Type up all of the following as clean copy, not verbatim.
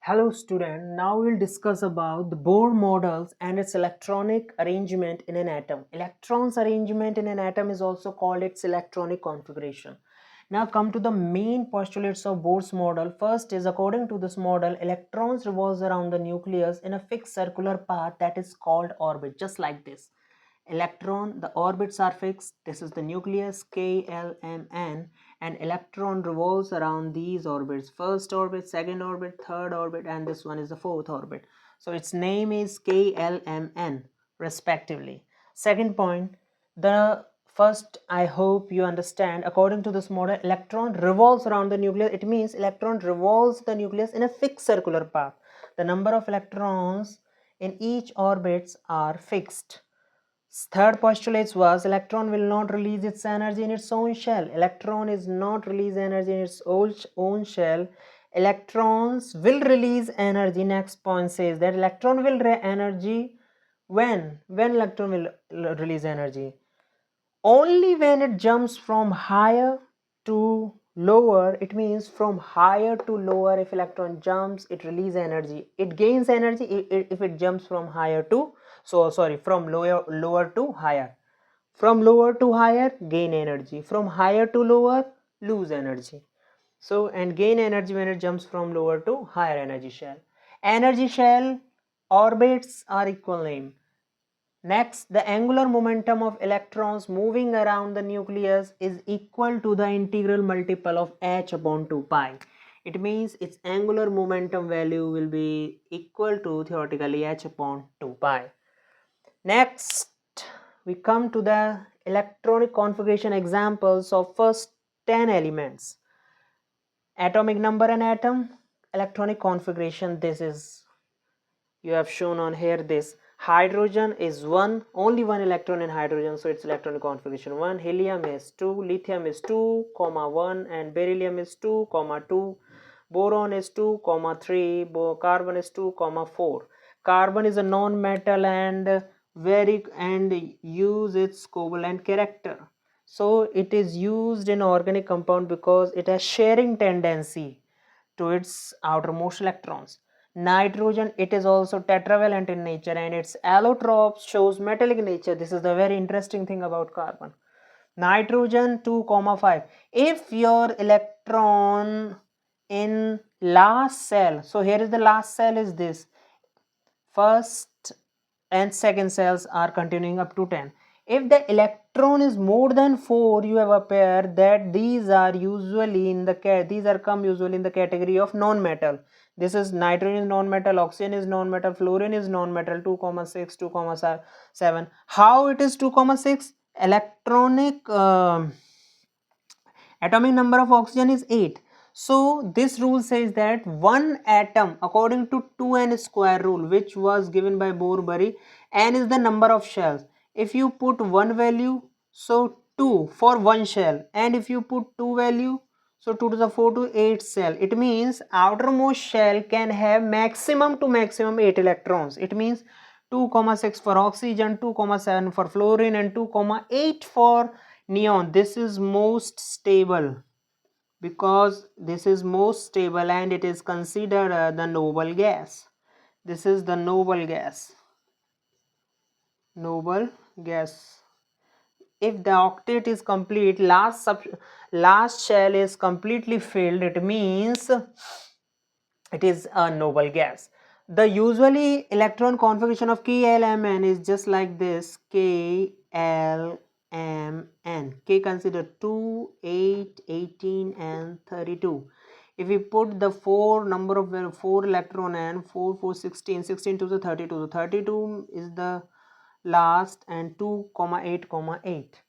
Hello student, now we'll discuss about the Bohr models and its electronic arrangement in an atom. Electrons arrangement in an atom is also called its electronic configuration. Now come to the main postulates of Bohr's model. First is, according to this model, electrons revolves around the nucleus in a fixed circular path that is called orbit, just like this. Electron, the orbits are fixed. This is the nucleus K, L, M, N, and electron revolves around these orbits. First orbit, second orbit, third orbit, and this one is the fourth orbit. So its name is K, L, M, N respectively. Second point, the first, I hope you understand, according to this model, electron revolves around the nucleus. It means electron revolves the nucleus in a fixed circular path. The number of electrons in each orbits are fixed. Third postulate was electron will not release its energy in its own shell. Electron is not release energy in its own shell. Electrons will release energy. Next point says that electron will energy when electron will release energy, only when it jumps from higher to lower. It means from higher to lower. If electron jumps, it releases energy. It gains energy if it jumps from higher to from lower to higher. From lower to higher, gain energy. From higher to lower, lose energy. So, and gain energy when it jumps from lower to higher energy shell. Energy shell orbits are equal name. Next, the angular momentum of electrons moving around the nucleus is equal to the integral multiple of h upon 2 pi. It means its angular momentum value will be equal to theoretically h upon 2 pi. Next, we come to the electronic configuration examples of first 10 elements. Atomic number and atom, electronic configuration. This is, you have shown on here, this hydrogen is only one electron in hydrogen, so its electronic configuration 1. Helium is 2, lithium is 2, 1, and beryllium is 2, 2. Boron is 2, 3, carbon is 2, 4. Carbon is a non-metal and use its covalent character. So it is used in organic compound because it has sharing tendency to its outermost electrons. Nitrogen, it is also tetravalent in nature and its allotrope shows metallic nature. This is the very interesting thing about carbon. Nitrogen 2, 5. If your electron in last cell, so here is the last cell is this, first and second cells are continuing up to 10. If the electron is more than 4, you have a pair that these are usually in the these are come usually in the category of non-metal. This is nitrogen is non-metal, oxygen is non-metal, fluorine is non-metal. 2, 6, 2, 7. How it is 2, 6? Electronic atomic number of oxygen is 8. So this rule says that one atom, according to 2n square rule, which was given by Bohr, n is the number of shells. If you put one value, so 2 for one shell, and if you put 2 value, so 2 to the 4 to 8 cell. It means outermost shell can have maximum to maximum 8 electrons. It means 2, 6 for oxygen, 2, 7 for fluorine, and 2, 8 for neon. This is most stable because this is most stable and it is considered the noble gas. This is the noble gas. Noble gas. If the octet is complete, last shell is completely filled, it means it is a noble gas. The usually electron configuration of KLMN is just like this: KLMN. K consider 2, 8, 18 and 32. If we put the number of 4 electron and 4, 4, 16, 16 to the 32. So 32 is the last and 2, 8, 8.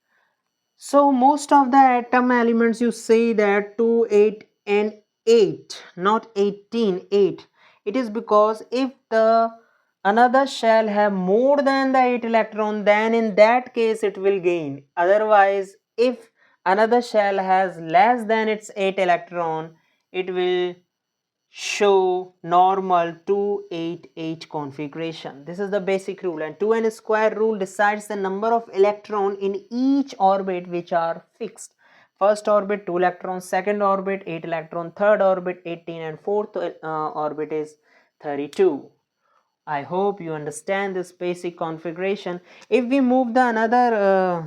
So most of the atom elements you say that 2, 8 and 8, not 18, 8. It is because if the another shell have more than the 8 electron, then in that case it will gain. Otherwise, if another shell has less than its 8 electron, it will show normal 288 configuration. This is the basic rule, and 2n square rule decides the number of electron in each orbit which are fixed. First orbit 2 electrons, second orbit 8 electron, third orbit 18, and fourth orbit is 32. I hope you understand this basic configuration. If we move the another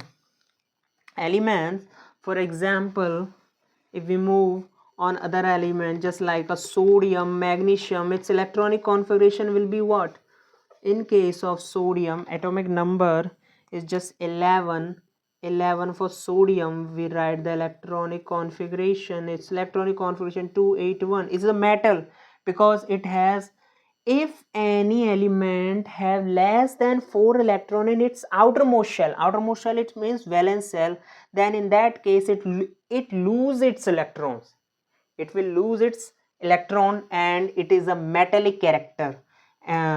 elements, for example, if we move on other element just like a sodium, magnesium, its electronic configuration will be what? In case of sodium, atomic number is just 11. 11 for sodium, we write the electronic configuration, its electronic configuration 281. It's a metal because it has, if any element have less than 4 electron in its outermost shell, it means valence shell, then in that case it lose its electrons, it will lose its electron, and it is a metallic character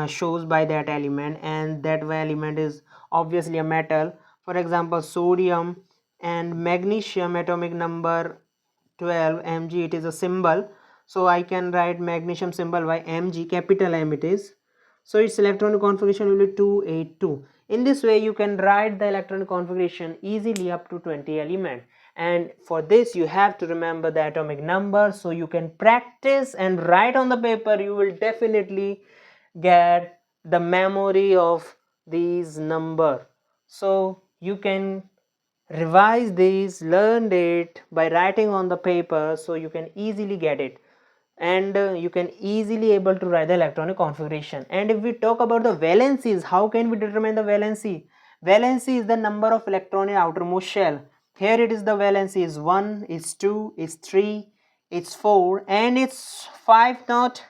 shows by that element, and that element is obviously a metal. For example, sodium and magnesium, atomic number 12 Mg, it is a symbol, so I can write magnesium symbol by Mg, capital M it is. So its electronic configuration will be 282. In this way you can write the electronic configuration easily up to 20 element, and for this you have to remember the atomic number, so you can practice and write on the paper. You will definitely get the memory of these number, so you can revise these, learn it by writing on the paper, so you can easily get it, and you can easily able to write the electronic configuration. And if we talk about the valencies, how can we determine the valency? Valency is the number of electron in outermost shell. Here it is, the valency is 1, is 2, is 3, it's 4, and it's 5 not.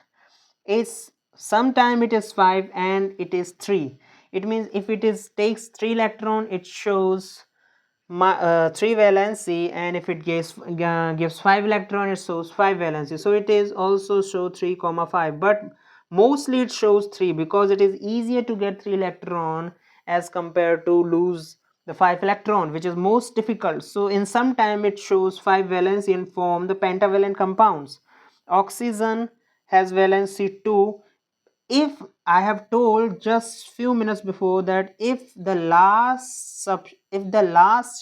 It's sometime it is 5 and it is 3. It means if it is takes 3 electron, it shows 3 valency, and if it gives 5 electron, it shows 5 valency. So it is also show 3 comma 5, but mostly it shows 3 because it is easier to get 3 electron as compared to lose the 5 electron, which is most difficult. So in some time it shows 5 valency and form the pentavalent compounds. Oxygen has valency 2. If I have told just few minutes before that if the last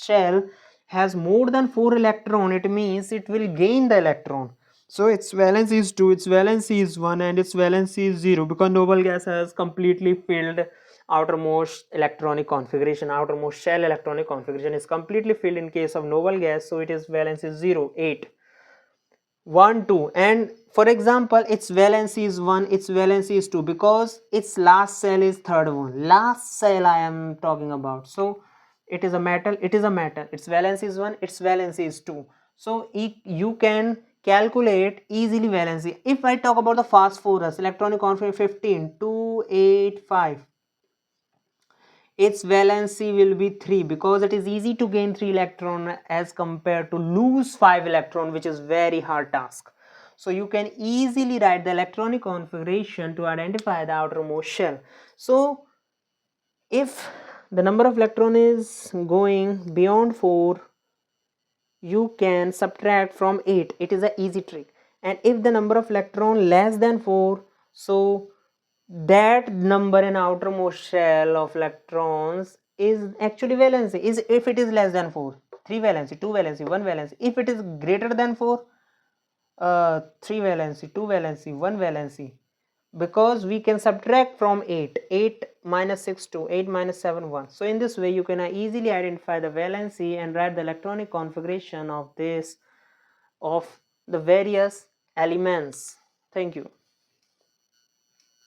shell has more than 4 electron, it means it will gain the electron. So its valency is 2, its valency is 1, and its valency is 0 because noble gas has completely filled outermost electronic configuration. Outermost shell electronic configuration is completely filled in case of noble gas, so it is valency 0, 8. 1 2, and for example its valency is 1, its valency is 2 because its last cell is third one, last cell I am talking about. So it is a metal, its valency is 1, its valency is 2. So you can calculate easily valency. If I talk about the phosphorus, electronic configuration 15 285, its valency will be 3 because it is easy to gain 3 electron as compared to lose 5 electron, which is very hard task. So you can easily write the electronic configuration to identify the outermost shell. So if the number of electron is going beyond 4, you can subtract from 8. It is an easy trick. And if the number of electron less than 4, so that number in outermost shell of electrons is actually valency. Is if it is less than 4, 3 valency, 2 valency, 1 valency. If it is greater than 4, 3 valency, 2 valency, 1 valency, because we can subtract from 8. 8 minus 6 2, 8 minus 7 1. So in this way you can easily identify the valency and write the electronic configuration of the various elements. Thank you.